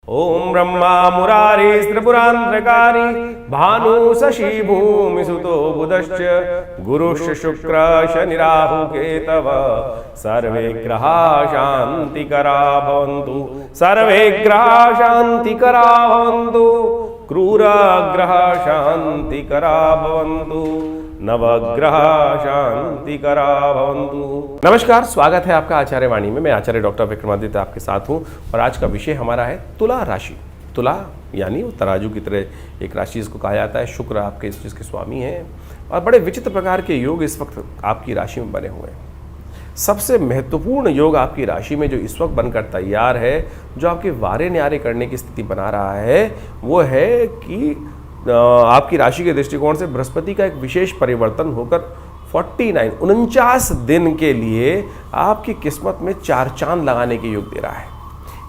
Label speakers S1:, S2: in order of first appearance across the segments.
S1: ओम ब्रह्मा मुरारी त्रिपुरांतकारी भानु शशि भूमि सुतो बुधश्च गुरुश्च शुक्र शनि राहु केतव सर्वे ग्रहा शांतिकरा भवन्तु सर्वे ग्रहा शांतिकरा भवन्तु क्रूर ग्रह शांतिकरा भवन्तु नवग्रह शांतिकरा भवन्तु। नमस्कार, स्वागत है आपका आचार्य वाणी में। मैं आचार्य डॉक्टर विक्रमादित्य आपके साथ हूं और आज का विषय हमारा है तुला राशि। तुला यानी वो तराजू की तरह एक राशि इसको कहा जाता है। शुक्र आपके इस चीज़ के स्वामी हैं और बड़े विचित्र प्रकार के योग इस वक्त आपकी राशि में बने हुए हैं। सबसे महत्वपूर्ण योग आपकी राशि में जो इस वक्त बनकर तैयार है, जो आपके वारे न्यारे करने की स्थिति बना रहा है, वो है कि आपकी राशि के दृष्टिकोण से बृहस्पति का एक विशेष परिवर्तन होकर 49 दिन के लिए आपकी किस्मत में चार चांद लगाने के योग दे रहा है।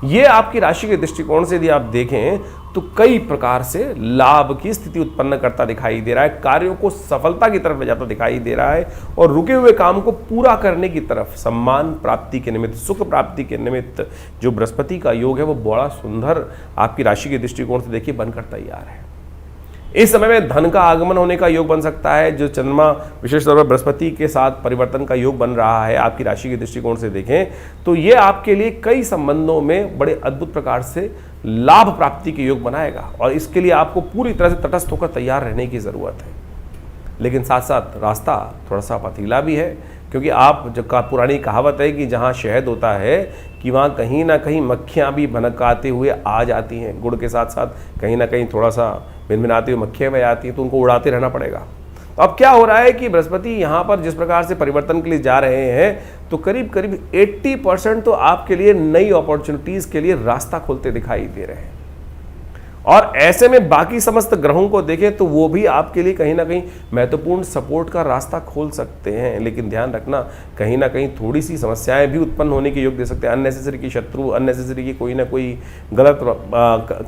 S1: ये आपकी राशि के दृष्टिकोण से यदि आप देखें तो कई प्रकार से लाभ की स्थिति उत्पन्न करता दिखाई दे रहा है, कार्यों को सफलता की तरफ ले जाता दिखाई दे रहा है और रुके हुए काम को पूरा करने की तरफ, सम्मान प्राप्ति के निमित्त, सुख प्राप्ति के निमित्त जो बृहस्पति का योग है वो बड़ा सुंदर आपकी राशि के दृष्टिकोण से देखिए बनकर तैयार है। इस समय में धन का आगमन होने का योग बन सकता है। जो चंद्रमा विशेष तौर पर बृहस्पति के साथ परिवर्तन का योग बन रहा है आपकी राशि के दृष्टिकोण से देखें तो ये आपके लिए कई संबंधों में बड़े अद्भुत प्रकार से लाभ प्राप्ति के योग बनाएगा और इसके लिए आपको पूरी तरह से तटस्थ होकर तैयार रहने की जरूरत है। लेकिन साथ साथ रास्ता थोड़ा सा पथरीला भी है, क्योंकि आप जो पुरानी कहावत है कि जहाँ शहद होता है कि वहाँ कहीं ना कहीं मक्खियाँ भी भनकाते हुए आ जाती हैं। गुड़ के साथ साथ कहीं ना कहीं थोड़ा सा भिनभिनाती हुई मक्खियाँ भी आती हैं, तो उनको उड़ाते रहना पड़ेगा। तो अब क्या हो रहा है कि बृहस्पति यहाँ पर जिस प्रकार से परिवर्तन के लिए जा रहे हैं तो करीब करीब 80% तो आपके लिए नई अपॉर्चुनिटीज़ के लिए रास्ता खोलते दिखाई दे रहे हैं। और ऐसे में बाकी समस्त ग्रहों को देखें तो वो भी आपके लिए कहीं ना कहीं महत्वपूर्ण सपोर्ट का रास्ता खोल सकते हैं। लेकिन ध्यान रखना, कहीं ना कहीं थोड़ी सी समस्याएं भी उत्पन्न होने के योग दे सकते हैं। अननेसेसरी की शत्रु, अननेसेसरी की कोई ना कोई गलत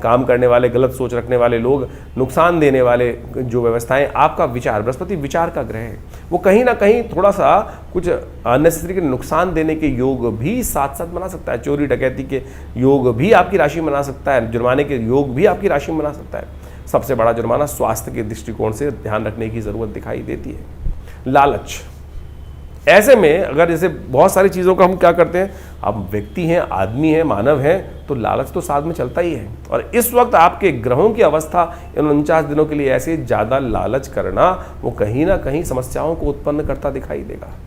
S1: काम करने वाले, गलत सोच रखने वाले लोग, नुकसान देने वाले जो व्यवस्थाएं, आपका विचार, बृहस्पति विचार का ग्रह है, वो कहीं ना कहीं थोड़ा सा कुछ अननेसेसरी के नुकसान देने के योग भी साथ साथ बना सकता है। चोरी डकैती के योग भी आपकी राशि में बना सकता है, जुर्माने के योग भी आपकी राशि में बना सकता है। सबसे बड़ा जुर्माना स्वास्थ्य के दृष्टिकोण से ध्यान रखने की जरूरत दिखाई देती है। लालच, ऐसे में अगर जैसे बहुत सारी चीज़ों का हम क्या करते हैं, अब व्यक्ति हैं, आदमी है, मानव है, तो लालच तो साथ में चलता ही है। और इस वक्त आपके ग्रहों की अवस्था 49 दिनों के लिए ऐसे ज़्यादा लालच करना वो कहीं ना कहीं समस्याओं को उत्पन्न करता दिखाई देगा।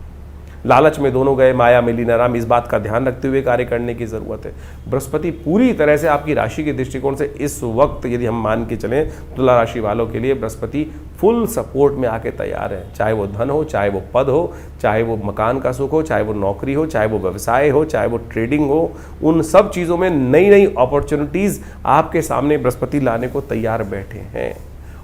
S1: लालच में दोनों गए माया मिली न राम, इस बात का ध्यान रखते हुए कार्य करने की जरूरत है। बृहस्पति पूरी तरह से आपकी राशि के दृष्टिकोण से इस वक्त यदि हम मान के चलें, तुला राशि वालों के लिए बृहस्पति फुल सपोर्ट में आके तैयार है। चाहे वो धन हो, चाहे वो पद हो, चाहे वो मकान का सुख हो, चाहे वो नौकरी हो, चाहे वो व्यवसाय हो, चाहे वो ट्रेडिंग हो, उन सब चीज़ों में नई नई अपॉर्चुनिटीज़ आपके सामने बृहस्पति लाने को तैयार बैठे हैं।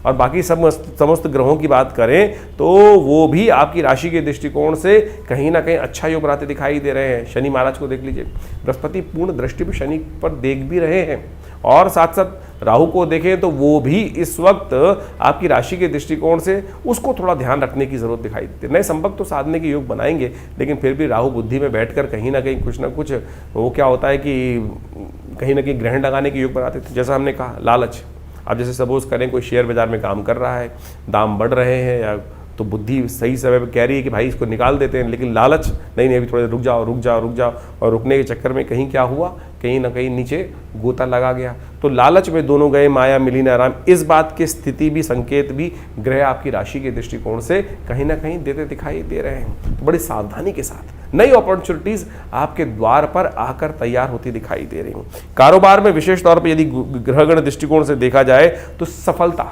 S1: और बाकी समस्त ग्रहों की बात करें तो वो भी आपकी राशि के दृष्टिकोण से कहीं ना कहीं अच्छा योग बनाते दिखाई दे रहे हैं। शनि महाराज को देख लीजिए, बृहस्पति पूर्ण दृष्टि भी शनि पर देख भी रहे हैं और साथ साथ राहु को देखें तो वो भी इस वक्त आपकी राशि के दृष्टिकोण से उसको थोड़ा ध्यान रखने की जरूरत दिखाई देती है। नए संपर्क तो साधने के योग बनाएंगे, लेकिन फिर भी राहु बुद्धि में बैठकर कहीं ना कुछ वो क्या होता है कि कहीं ना कहीं ग्रहण लगाने के योग बनाते थे। जैसा हमने कहा, लालच। अब जैसे सपोज करें कोई शेयर बाजार में काम कर रहा है, दाम बढ़ रहे हैं, या तो बुद्धि सही समय पे कह रही है कि भाई इसको निकाल देते हैं, लेकिन लालच नहीं अभी थोड़े रुक जाओ, और रुकने के चक्कर में कहीं क्या हुआ, कहीं ना कहीं नीचे गोता लगा गया। तो लालच में दोनों गए माया मिली न राम, इस बात की स्थिति भी, संकेत भी ग्रह आपकी राशि के दृष्टिकोण से कहीं ना कहीं देते दिखाई दे रहे हैं। तो बड़ी सावधानी के साथ नई अपॉर्चुनिटीज आपके द्वार पर आकर तैयार होती दिखाई दे रही हूँ। कारोबार में विशेष तौर पर यदि ग्रहगण दृष्टिकोण से देखा जाए तो सफलता,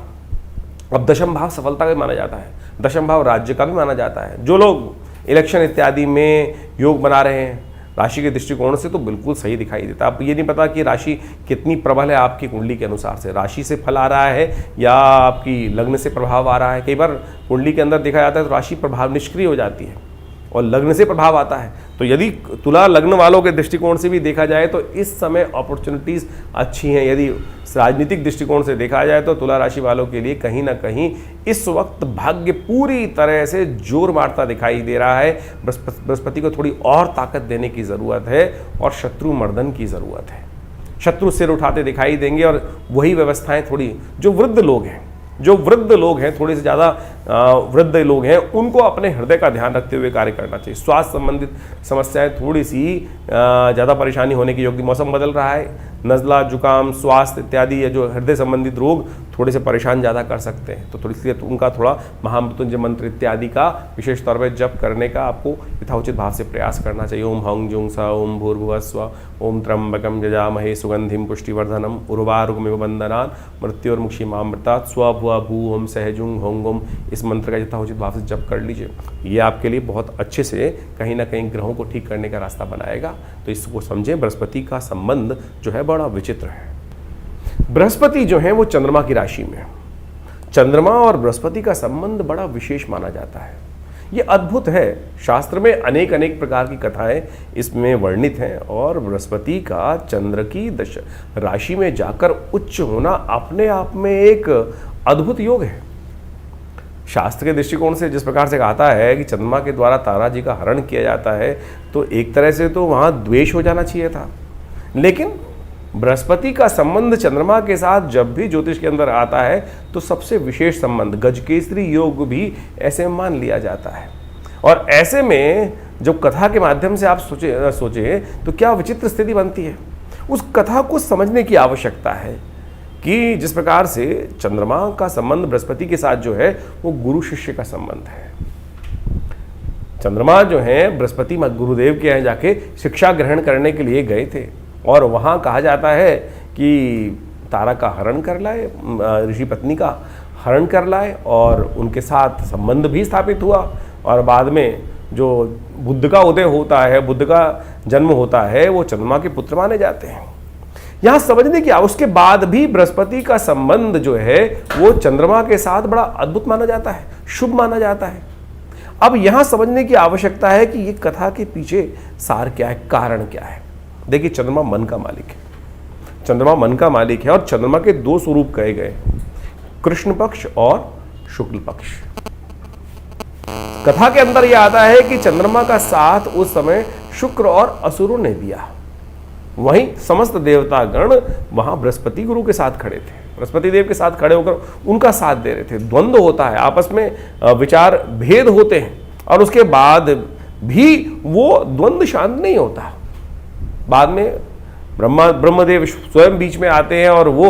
S1: अब दशम भाव सफलता का भी माना जाता है, दशम भाव राज्य का भी माना जाता है। जो लोग इलेक्शन इत्यादि में योग बना रहे हैं राशि के दृष्टिकोण से तो बिल्कुल सही दिखाई देता है। अब ये नहीं पता कि राशि कितनी प्रबल है आपकी कुंडली के अनुसार से, राशि से फल आ रहा है या आपकी लग्न से प्रभाव आ रहा है। कई बार कुंडली के अंदर देखा जाता है तो राशि प्रभाव निष्क्रिय हो जाती है और लग्न से प्रभाव आता है। तो यदि तुला लग्न वालों के दृष्टिकोण से भी देखा जाए तो इस समय अपॉर्चुनिटीज़ अच्छी हैं। यदि राजनीतिक दृष्टिकोण से देखा जाए तो तुला राशि वालों के लिए कहीं ना कहीं इस वक्त भाग्य पूरी तरह से जोर मारता दिखाई दे रहा है। बृहस्पति को थोड़ी और ताकत देने की ज़रूरत है और शत्रु मर्दन की ज़रूरत है। शत्रु सिर उठाते दिखाई देंगे। और वही व्यवस्थाएं थोड़ी जो वृद्ध लोग हैं थोड़े से ज़्यादा वृद्ध लोग हैं, उनको अपने हृदय का ध्यान रखते हुए कार्य करना चाहिए। स्वास्थ्य संबंधित समस्याएं थोड़ी सी ज़्यादा परेशानी होने की योग्य, मौसम बदल रहा है, नज़ला, जुकाम, स्वास्थ्य इत्यादि या जो हृदय संबंधित रोग थोड़े से परेशान ज़्यादा कर सकते हैं। तो थोड़ी सी उनका थोड़ा महामृत्युंजय मंत्र इत्यादि का विशेष तौर पर जप करने का आपको यथाउचित भाव से प्रयास करना चाहिए। ओम हं जुं स ओम भूर्भुवस्व ओम त्र्यंबकं यजामहे सुगंधिं पुष्टिवर्धनम उर्वारुकमिव बंधनान् मृत्योर्मुक्षीमामृतात् स्वभुव भू ओम सहजुं हों ओम। इस मंत्र का यथाउचित भाव से जप कर लीजिए। ये आपके लिए बहुत अच्छे से कहीं ना कहीं ग्रहों को ठीक करने का रास्ता बनाएगा। तो इसको समझें, बृहस्पति का संबंध जो है बड़ा विचित्र है। बृहस्पति जो है वो चंद्रमा की राशि में, चंद्रमा और बृहस्पति का संबंध बड़ा विशेष माना जाता है। ये अद्भुत है। शास्त्र में अनेक अनेक प्रकार की कथाएं इसमें वर्णित हैं। और बृहस्पति का चंद्र की राशि में जाकर उच्च होना अपने आप में एक अद्भुत योग है। शास्त्र के दृष्टिकोण से जिस प्रकार से कहता है कि चंद्रमा के द्वारा तारा जी का हरण किया जाता है, तो एक तरह से तो वहाँ द्वेष हो जाना चाहिए था। लेकिन बृहस्पति का संबंध चंद्रमा के साथ जब भी ज्योतिष के अंदर आता है तो सबसे विशेष संबंध, गजकेसरी योग भी ऐसे मान लिया जाता है। और ऐसे में जब कथा के माध्यम से आप सोचे तो क्या विचित्र स्थिति बनती है। उस कथा को समझने की आवश्यकता है कि जिस प्रकार से चंद्रमा का संबंध बृहस्पति के साथ जो है वो गुरु शिष्य का संबंध है। चंद्रमा जो है बृहस्पति गुरुदेव के यहाँ जाके शिक्षा ग्रहण करने के लिए गए थे और वहाँ कहा जाता है कि तारा का हरण कर लाए, ऋषि पत्नी का हरण कर लाए और उनके साथ संबंध भी स्थापित हुआ। और बाद में जो बुद्ध का उदय होता है, बुद्ध का जन्म होता है, वो चंद्रमा के पुत्र माने जाते हैं। यहाँ समझने की उसके बाद भी बृहस्पति का संबंध जो है वो चंद्रमा के साथ बड़ा अद्भुत माना जाता है, शुभ माना जाता है। अब यहाँ समझने की आवश्यकता है कि ये कथा के पीछे सार क्या है, कारण क्या है। देखिए, चंद्रमा मन का मालिक है, चंद्रमा मन का मालिक है और चंद्रमा के दो स्वरूप कहे गए, कृष्ण पक्ष और शुक्ल पक्ष। कथा के अंदर यह आता है कि चंद्रमा का साथ उस समय शुक्र और असुरों ने दिया, वहीं समस्त देवतागण वहां बृहस्पति गुरु के साथ खड़े थे, बृहस्पति देव के साथ खड़े होकर उनका साथ दे रहे थे। द्वंद्व होता है, आपस में विचार भेद होते हैं और उसके बाद भी वो द्वंद्व शांत नहीं होता। बाद में ब्रह्मदेव स्वयं बीच में आते हैं और वो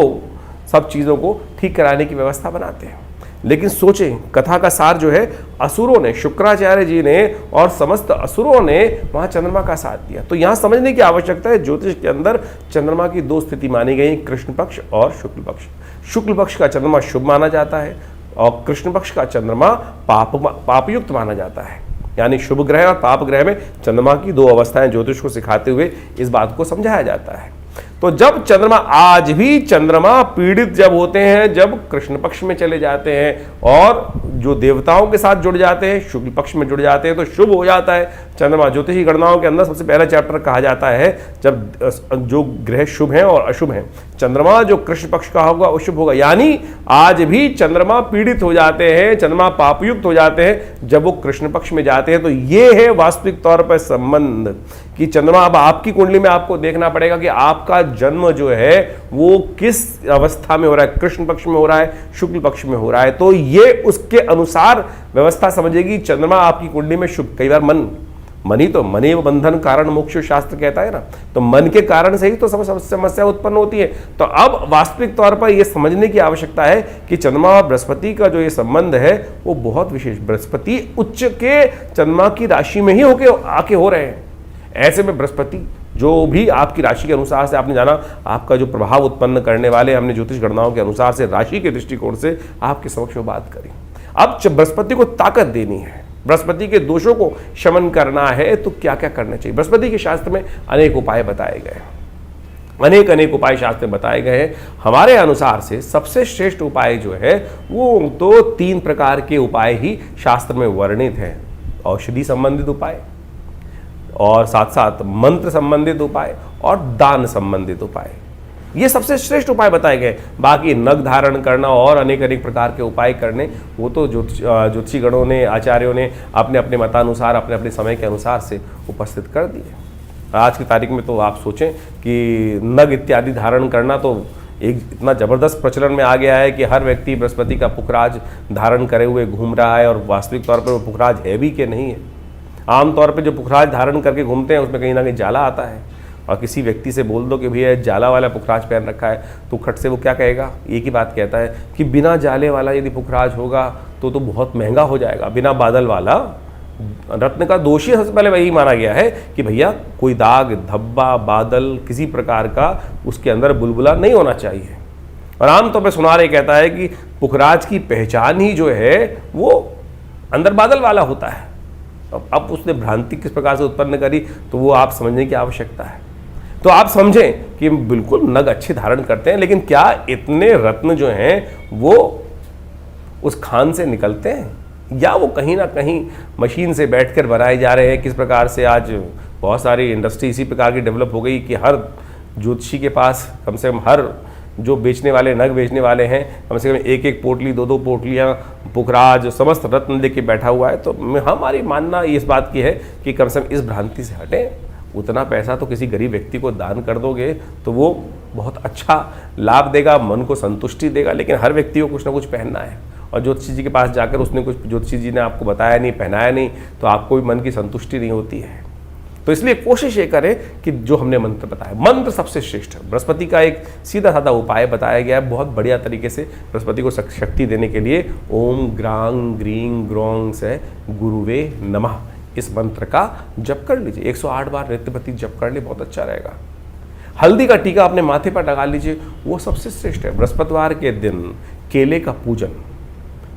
S1: सब चीज़ों को ठीक कराने की व्यवस्था बनाते हैं। लेकिन सोचें, कथा का सार जो है असुरों ने, शुक्राचार्य जी ने और समस्त असुरों ने वहाँ चंद्रमा का साथ दिया। तो यहाँ समझने की आवश्यकता है, ज्योतिष के अंदर चंद्रमा की दो स्थिति मानी गई, कृष्ण पक्ष और शुक्ल पक्ष। शुक्ल पक्ष का चंद्रमा शुभ माना जाता है और कृष्ण पक्ष का चंद्रमा पापयुक्त माना जाता है। यानी शुभ ग्रह और पाप ग्रह में चंद्रमा की दो अवस्थाएं ज्योतिष को सिखाते हुए इस बात को समझाया जाता है। तो जब चंद्रमा, आज भी चंद्रमा पीड़ित जब होते हैं, जब कृष्ण पक्ष में चले जाते हैं और जो देवताओं के साथ जुड़ जाते हैं, शुक्ल पक्ष में जुड़ जाते हैं, तो शुभ हो जाता है चंद्रमा। ज्योतिषी गणनाओं के अंदर सबसे पहला चैप्टर कहा जाता है, जब जो ग्रह शुभ हैं और अशुभ हैं, चंद्रमा जो कृष्ण पक्ष का होगा वो शुभ होगा। यानी आज भी चंद्रमा पीड़ित हो जाते हैं, चंद्रमा पापयुक्त हो जाते हैं जब वो कृष्ण पक्ष में जाते हैं। तो ये है वास्तविक तौर पर संबंध कि चंद्रमा, अब आपकी कुंडली में आपको देखना पड़ेगा कि आपका जन्म जो है वो किस अवस्था में हो रहा है, कृष्ण पक्ष में हो रहा है, शुक्ल पक्ष में हो रहा है। तो ये उसके अनुसार व्यवस्था समझेगी। चंद्रमा आपकी कुंडली में शुभ, कई बार मन ही तो मनी बंधन कारण मोक्ष शास्त्र कहता है ना, तो मन के कारण से ही तो समस्या उत्पन्न होती है। तो अब वास्तविक तौर पर यह समझने की आवश्यकता है कि चंद्रमा और बृहस्पति का जो ये संबंध है वो बहुत विशेष, बृहस्पति उच्च के चंद्रमा की राशि में ही आके हो रहे हैं। ऐसे में बृहस्पति जो भी आपकी राशि के अनुसार से, आपने जाना आपका जो प्रभाव उत्पन्न करने वाले, हमने ज्योतिष गणनाओं के अनुसार से राशि के दृष्टिकोण से आपके समक्ष बात करी। अब बृहस्पति को ताकत देनी है, बृहस्पति के दोषों को शमन करना है, तो क्या क्या करना चाहिए। बृहस्पति के शास्त्र में अनेक उपाय बताए गए हैं, अनेक उपाय शास्त्र में बताए गए हैं। हमारे अनुसार से सबसे श्रेष्ठ उपाय जो है वो तो 3 प्रकार के उपाय ही शास्त्र में वर्णित हैं। औषधि संबंधित उपाय और साथ साथ मंत्र संबंधित उपाय और दान संबंधित उपाय, ये सबसे श्रेष्ठ उपाय बताए गए। बाकी नग धारण करना और अनेक प्रकार के उपाय करने, वो तो ज्योतिषी गणों ने, आचार्यों ने अपने अपने मतानुसार, अपने अपने समय के अनुसार से उपस्थित कर दिए। आज की तारीख में तो आप सोचें कि नग इत्यादि धारण करना तो एक इतना ज़बरदस्त प्रचलन में आ गया है कि हर व्यक्ति बृहस्पति का पुखराज धारण करे हुए घूम रहा है, और वास्तविक तौर पर वो पुखराज है भी कि नहीं है। आमतौर पर जो पुखराज धारण करके घूमते हैं उसमें कहीं ना कहीं जाला आता है, और किसी व्यक्ति से बोल दो कि भैया जाला वाला पुखराज पहन रखा है, तो खट से वो क्या कहेगा, एक ही बात कहता है कि बिना जाले वाला यदि पुखराज होगा तो बहुत महंगा हो जाएगा, बिना बादल वाला। रत्न का दोष ही सबसे पहले वही माना गया है कि भैया कोई दाग धब्बा बादल किसी प्रकार का उसके अंदर बुलबुला नहीं होना चाहिए। और आमतौर पर सुनार ये कहता है कि पुखराज की पहचान ही जो है वो अंदर बादल वाला होता है। अब उसने भ्रांति किस प्रकार से उत्पन्न करी तो वो आप समझने की आवश्यकता है। तो आप समझें कि बिल्कुल नग अच्छे धारण करते हैं, लेकिन क्या इतने रत्न जो हैं वो उस खान से निकलते हैं, या वो कहीं ना कहीं मशीन से बैठकर बनाए जा रहे हैं? किस प्रकार से आज बहुत सारी इंडस्ट्री इसी प्रकार की डेवलप हो गई कि हर ज्योतिषी के पास कम से कम, हर जो बेचने वाले नग बेचने वाले हैं, कम से कम एक एक पोटली दो पोटलियाँ पुखराज समस्त रत्न लेके बैठा हुआ है। तो हमारी मानना इस बात की है कि कम से कम इस भ्रांति से हटें। उतना पैसा तो किसी गरीब व्यक्ति को दान कर दोगे तो वो बहुत अच्छा लाभ देगा, मन को संतुष्टि देगा, लेकिन हर व्यक्ति को कुछ ना कुछ पहनना है। और ज्योतिषी जी के पास जाकर उसने कुछ, ज्योतिषी जी ने आपको बताया नहीं, पहनाया नहीं, तो आपको भी मन की संतुष्टि नहीं होती है। तो इसलिए कोशिश ये करें कि जो हमने मंत्र बताया, मंत्र सबसे श्रेष्ठ है। बृहस्पति का एक सीधा साधा उपाय बताया गया है बहुत बढ़िया तरीके से बृहस्पति को शक्ति देने के लिए। ओम ग्रांग ग्रीं ग्रोंग से गुरुवे नमः, इस मंत्र का जप कर लीजिए, 108 बार नित्यप्रति जप कर ले, बहुत अच्छा रहेगा। हल्दी का टीका अपने माथे पर लगा लीजिए, वो सबसे श्रेष्ठ है। बृहस्पतिवार के दिन केले का पूजन,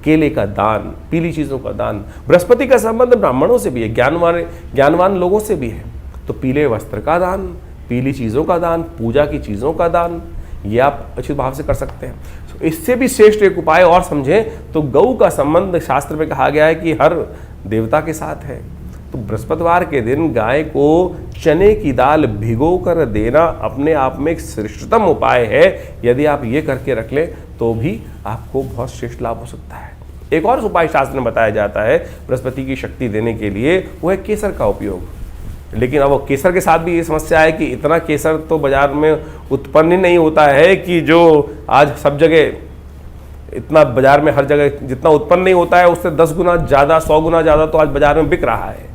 S1: केले का दान, पीली चीज़ों का दान। बृहस्पति का संबंध ब्राह्मणों से भी है, ज्ञानवान लोगों से भी है। तो पीले वस्त्र का दान, पीली चीज़ों का दान, पूजा की चीज़ों का दान, ये आप अच्छे भाव से कर सकते हैं। तो इससे भी श्रेष्ठ एक उपाय और समझें तो गऊ का संबंध शास्त्र में कहा गया है कि हर देवता के साथ है। तो बृहस्पतिवार के दिन गाय को चने की दाल भिगो कर देना अपने आप में एक श्रेष्ठतम उपाय है। यदि आप ये करके रख लें तो भी आपको बहुत श्रेष्ठ लाभ हो सकता है। एक और उपाय शास्त्र में बताया जाता है बृहस्पति की शक्ति देने के लिए, वो है केसर का उपयोग। लेकिन अब केसर के साथ भी ये समस्या है कि इतना केसर तो बाजार में उत्पन्न ही नहीं होता है कि जो आज सब जगह, इतना बाजार में हर जगह जितना उत्पन्न नहीं होता है उससे 10 गुना ज़्यादा, 100 गुना ज़्यादा तो आज बाजार में बिक रहा है।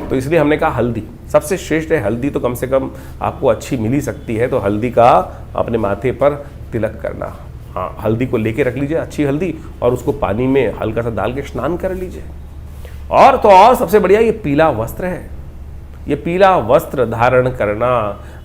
S1: तो इसलिए हमने कहा हल्दी सबसे श्रेष्ठ है। हल्दी तो कम से कम आपको अच्छी मिल ही सकती है, तो हल्दी का अपने माथे पर तिलक करना। हाँ, हल्दी को लेके रख लीजिए, अच्छी हल्दी, और उसको पानी में हल्का सा डाल के स्नान कर लीजिए। और तो और सबसे बढ़िया ये पीला वस्त्र है, ये पीला वस्त्र धारण करना।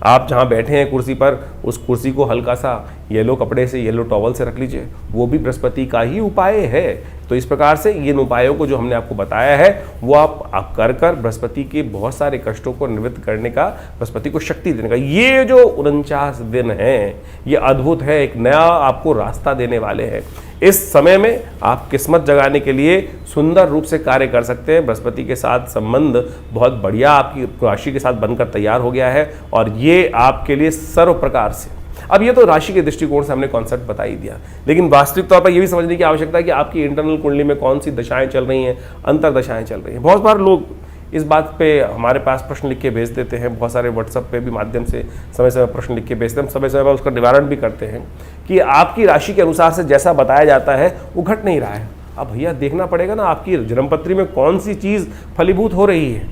S1: आप जहाँ बैठे हैं कुर्सी पर, उस कुर्सी को हल्का सा येलो कपड़े से, येलो टॉवल से रख लीजिए, वो भी बृहस्पति का ही उपाय है। तो इस प्रकार से इन उपायों को जो हमने आपको बताया है वो आप कर कर बृहस्पति के बहुत सारे कष्टों को निवृत्त करने का, बृहस्पति को शक्ति देने का, ये जो 49 दिन हैं ये अद्भुत है, एक नया आपको रास्ता देने वाले हैं। इस समय में आप किस्मत जगाने के लिए सुंदर रूप से कार्य कर सकते हैं। बृहस्पति के साथ संबंध बहुत बढ़िया आपकी राशि के साथ बनकर तैयार हो गया है, और ये आपके लिए सर्व प्रकार से, अब ये तो राशि के दृष्टिकोण से हमने कॉन्सेप्ट बता ही दिया, लेकिन वास्तविक तौर पर यह भी समझने की आवश्यकता है कि आपकी इंटरनल कुंडली में कौन सी दशाएं चल रही हैं, अंतर दशाएं चल रही हैं। बहुत बार लोग इस बात पे हमारे पास प्रश्न लिख के भेज देते हैं, बहुत सारे व्हाट्सएप पे भी माध्यम से समय समय प्रश्न लिख के भेजते हैं, हम समय समय पर उसका निवारण भी करते हैं कि आपकी राशि के अनुसार से जैसा बताया जाता है वो घट नहीं रहा है। अब भैया देखना पड़ेगा ना आपकी जन्मपत्री में कौन सी चीज़ फलीभूत हो रही है,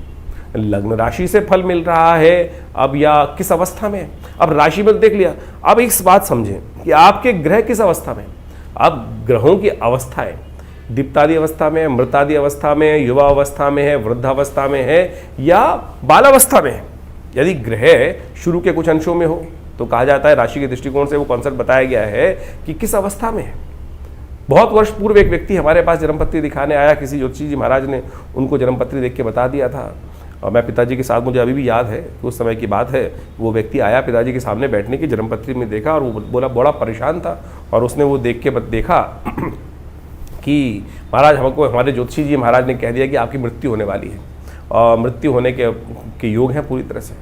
S1: लग्न राशि से फल मिल रहा है अब या किस अवस्था में। अब राशि में देख लिया, अब एक बात समझें कि आपके ग्रह किस अवस्था में। अब ग्रहों की अवस्थाएं दीप्तादि अवस्था में, मृतादि अवस्था में, युवा अवस्था में है, वृद्धावस्था में है या बालावस्था में है। यदि ग्रह शुरू के कुछ अंशों में हो तो कहा जाता है राशि के दृष्टिकोण से वो कॉन्सेप्ट बताया गया है कि किस अवस्था में है। बहुत वर्ष पूर्व एक व्यक्ति हमारे पास जन्मपत्री दिखाने आया, किसी ज्योतिषी जी महाराज ने उनको जन्मपत्री देख के बता दिया था, और मैं पिताजी के साथ, मुझे अभी भी याद है कि उस समय की बात है, वो व्यक्ति आया पिताजी के सामने बैठने की, जन्मपत्री में देखा और वो बोला, बड़ा परेशान था, और उसने वो देख के देखा कि महाराज हमको, हमारे ज्योतिषी जी महाराज ने कह दिया कि आपकी मृत्यु होने वाली है और मृत्यु होने के योग हैं पूरी तरह से।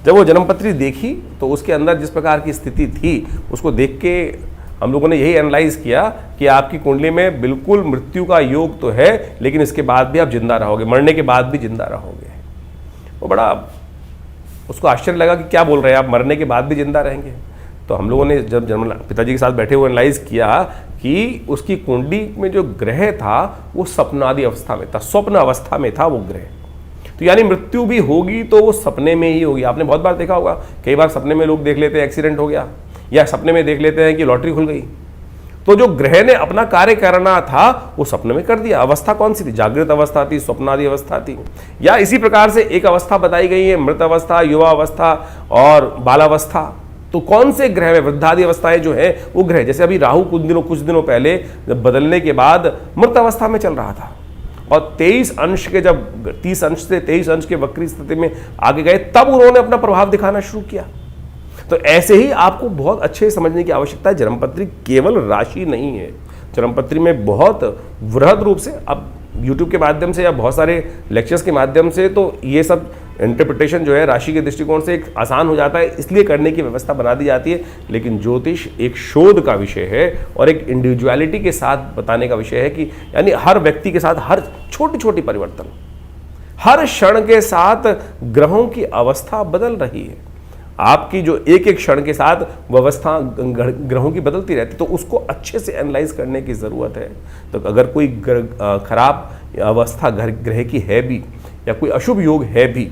S1: जब वो जन्मपत्री देखी तो उसके अंदर जिस प्रकार की स्थिति थी उसको देख के हम लोगों ने यही एनालाइज किया कि आपकी कुंडली में बिल्कुल मृत्यु का योग तो है, लेकिन इसके बाद भी आप जिंदा रहोगे, मरने के बाद भी जिंदा रहोगे। वो बड़ा उसको आश्चर्य लगा कि क्या बोल रहे हैं आप, मरने के बाद भी जिंदा रहेंगे। तो हम लोगों ने जब पिताजी के साथ बैठे हुए एनालाइज किया कि उसकी कुंडली में जो ग्रह था वो सपनादि अवस्था में था, स्वप्न अवस्था में था वो ग्रह। तो यानी मृत्यु भी होगी तो वो सपने में ही होगी। आपने बहुत बार देखा होगा, कई बार सपने में लोग देख लेते हैं एक्सीडेंट हो गया, या सपने में देख लेते हैं कि लॉटरी खुल गई। तो जो ग्रह ने अपना कार्य करना था वो सपने में कर दिया। अवस्था कौन सी थी? जागृत अवस्था थी, स्वप्नादि अवस्था थी। या इसी प्रकार से एक अवस्था बताई गई है, मृत अवस्था, युवा अवस्था और बालावस्था। तो कौन से ग्रह में वृद्धादि अवस्थाएं जो है वो ग्रह, जैसे अभी राहु कुछ दिनों पहले जब बदलने के बाद मृत अवस्था में चल रहा था और 23 अंश के जब 30 अंश से 23 अंश के वक्री स्थिति में आगे गए तब उन्होंने अपना प्रभाव दिखाना शुरू किया। तो ऐसे ही आपको बहुत अच्छे समझने की आवश्यकता है। जन्मपत्री केवल राशि नहीं है, जन्मपत्री में बहुत वृहद रूप से, अब YouTube के माध्यम से या बहुत सारे लेक्चर्स के माध्यम से तो ये सब इंटरप्रिटेशन जो है राशि के दृष्टिकोण से एक आसान हो जाता है, इसलिए करने की व्यवस्था बना दी जाती है। लेकिन ज्योतिष एक शोध का विषय है और एक इंडिविजुअलिटी के साथ बताने का विषय है कि यानी हर व्यक्ति के साथ हर छोटी छोटी परिवर्तन, हर क्षण के साथ ग्रहों की अवस्था बदल रही है। आपकी जो एक एक क्षण के साथ व्यवस्था ग्रहों की बदलती रहती है, तो उसको अच्छे से एनालाइज करने की ज़रूरत है। तो अगर कोई खराब अवस्था ग्रह की है भी या कोई अशुभ योग है भी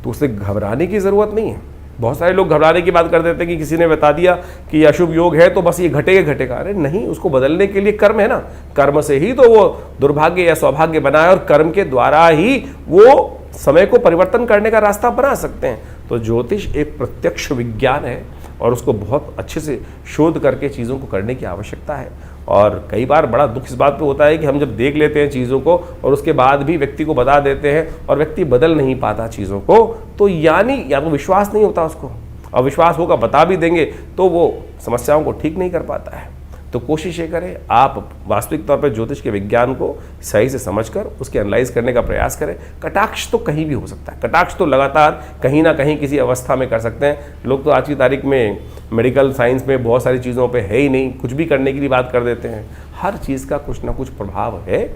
S1: तो उसे घबराने की ज़रूरत नहीं है। बहुत सारे लोग घबराने की बात कर देते हैं कि किसी ने बता दिया कि अशुभ योग है तो बस ये घटेगा। अरे नहीं, उसको बदलने के लिए कर्म है ना, कर्म से ही तो वो दुर्भाग्य या सौभाग्य बना है और कर्म के द्वारा ही वो समय को परिवर्तन करने का रास्ता बना सकते हैं। तो ज्योतिष एक प्रत्यक्ष विज्ञान है और उसको बहुत अच्छे से शोध करके चीज़ों को करने की आवश्यकता है। और कई बार बड़ा दुख इस बात पे होता है कि हम जब देख लेते हैं चीज़ों को और उसके बाद भी व्यक्ति को बता देते हैं और व्यक्ति बदल नहीं पाता चीज़ों को, तो यानी या तो विश्वास नहीं होता उसको, और विश्वास होगा बता भी देंगे तो वो समस्याओं को ठीक नहीं कर पाता है। तो कोशिश ये करें आप वास्तविक तौर पर ज्योतिष के विज्ञान को सही से समझकर उसके एनालाइज करने का प्रयास करें। कटाक्ष तो कहीं भी हो सकता है, कटाक्ष तो लगातार कहीं ना कहीं किसी अवस्था में कर सकते हैं। लोग तो आज की तारीख में मेडिकल साइंस में बहुत सारी चीज़ों पे है ही नहीं, कुछ भी करने की बात कर देते हैं। हर चीज़ का कुछ ना कुछ प्रभाव है,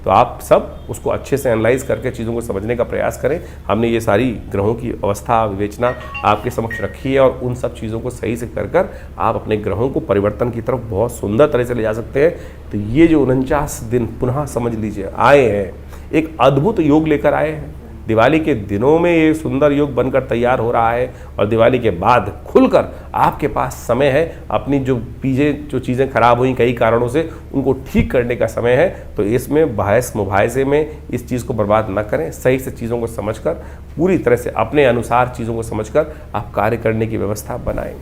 S1: तो आप सब उसको अच्छे से एनालाइज करके चीज़ों को समझने का प्रयास करें। हमने ये सारी ग्रहों की अवस्था विवेचना आपके समक्ष रखी है और उन सब चीज़ों को सही से कर आप अपने ग्रहों को परिवर्तन की तरफ बहुत सुंदर तरह से ले जा सकते हैं। तो ये जो 49 दिन पुनः समझ लीजिए आए हैं, एक अद्भुत योग लेकर आए हैं। दिवाली के दिनों में ये सुंदर योग बनकर तैयार हो रहा है और दिवाली के बाद खुलकर आपके पास समय है अपनी जो चीज़ें खराब हुई कई कारणों से उनको ठीक करने का समय है। तो इसमें बहस मुबाहिसे में इस चीज़ को बर्बाद न करें, सही से चीज़ों को समझकर पूरी तरह से अपने अनुसार चीज़ों को समझकर आप कार्य करने की व्यवस्था बनाएं।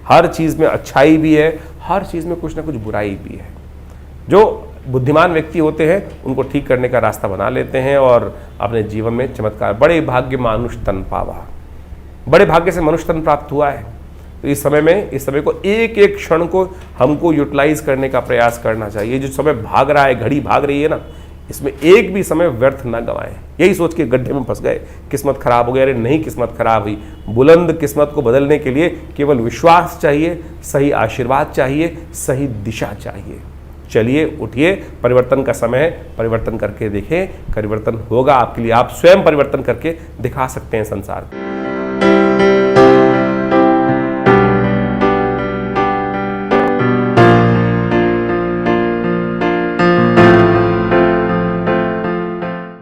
S1: हर चीज़ में अच्छाई भी है, हर चीज़ में कुछ ना कुछ बुराई भी है। जो बुद्धिमान व्यक्ति होते हैं उनको ठीक करने का रास्ता बना लेते हैं और अपने जीवन में चमत्कार। बड़े भाग्य मानुष तन पावा, बड़े भाग्य से मनुष्य तन प्राप्त हुआ है। तो इस समय को एक एक क्षण को हमको यूटिलाइज करने का प्रयास करना चाहिए। जो समय भाग रहा है, घड़ी भाग रही है ना, इसमें एक भी समय व्यर्थ ना गंवाएं। यही सोच के गड्ढे में फंस गए, किस्मत खराब हो गई। अरे नहीं, किस्मत खराब हुई। बुलंद किस्मत को बदलने के लिए केवल विश्वास चाहिए, सही आशीर्वाद चाहिए, सही दिशा चाहिए। चलिए उठिए, परिवर्तन का समय है, परिवर्तन करके देखें, परिवर्तन होगा आपके लिए। आप स्वयं परिवर्तन करके दिखा सकते हैं संसार को।